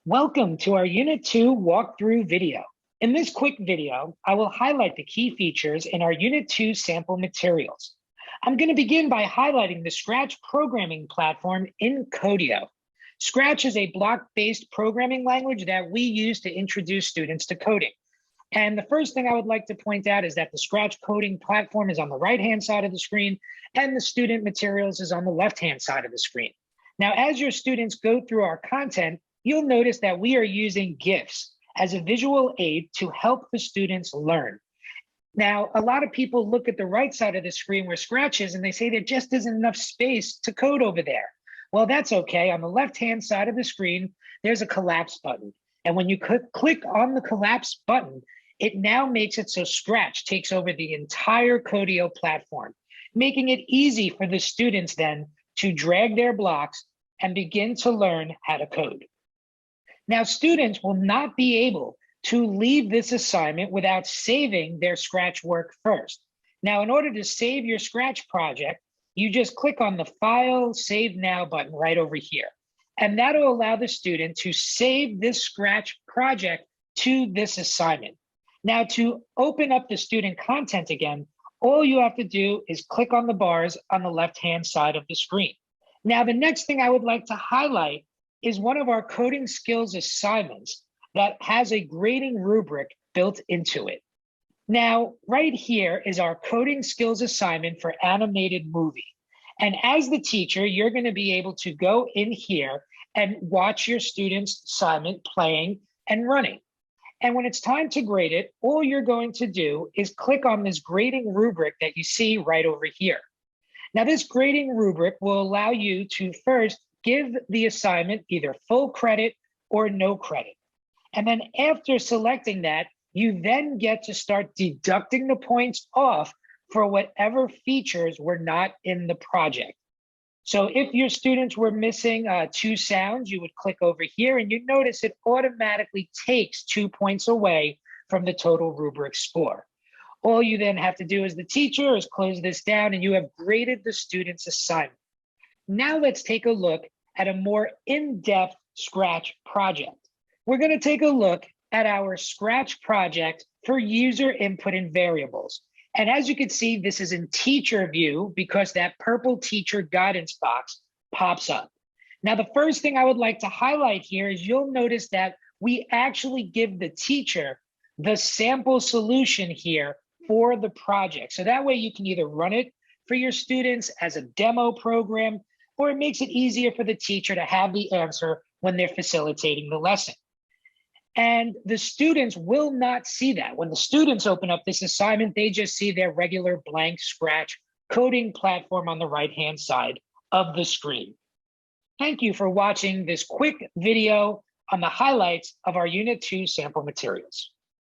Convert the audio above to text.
Welcome to our Unit 2 walkthrough video. In this quick video, I will highlight the key features in our Unit 2 sample materials. I'm going to begin by highlighting the Scratch programming platform in Codio. Scratch is a block-based programming language that we use to introduce students to coding. And the first thing I would like to point out is that the Scratch coding platform is on the right-hand side of the screen, and the student materials is on the left-hand side of the screen. Now, as your students go through our content, you'll notice that we are using GIFs as a visual aid to help the students learn. Now, a lot of people look at the right side of the screen where Scratch is, and they say there just isn't enough space to code over there. Well, that's okay. On the left-hand side of the screen, there's a collapse button. And when you click on the collapse button, it now makes it so Scratch takes over the entire Codio platform, making it easy for the students then to drag their blocks and begin to learn how to code. Now, students will not be able to leave this assignment without saving their Scratch work first. Now, in order to save your Scratch project, you just click on the File Save Now button right over here. And that'll allow the student to save this Scratch project to this assignment. Now, to open up the student content again, all you have to do is click on the bars on the left-hand side of the screen. Now, the next thing I would like to highlight is one of our coding skills assignments that has a grading rubric built into it. Now, right here is our coding skills assignment for animated movie. And as the teacher, you're going to be able to go in here and watch your student's assignment playing and running. And when it's time to grade it, all you're going to do is click on this grading rubric that you see right over here. Now, this grading rubric will allow you to first give the assignment either full credit or no credit. And then after selecting that, you then get to start deducting the points off for whatever features were not in the project. So if your students were missing 2 sounds, you would click over here and you notice it automatically takes 2 points away from the total rubric score. All you then have to do as the teacher is close this down and you have graded the student's assignment. Now let's take a look at a more in-depth Scratch project. We're going to take a look at our Scratch project for user input and variables. And as you can see, this is in teacher view because that purple teacher guidance box pops up. Now, the first thing I would like to highlight here is you'll notice that we actually give the teacher the sample solution here for the project. So that way you can either run it for your students as a demo program, or it makes it easier for the teacher to have the answer when they're facilitating the lesson. And the students will not see that. When the students open up this assignment, they just see their regular blank Scratch coding platform on the right-hand side of the screen. Thank you for watching this quick video on the highlights of our Unit 2 sample materials.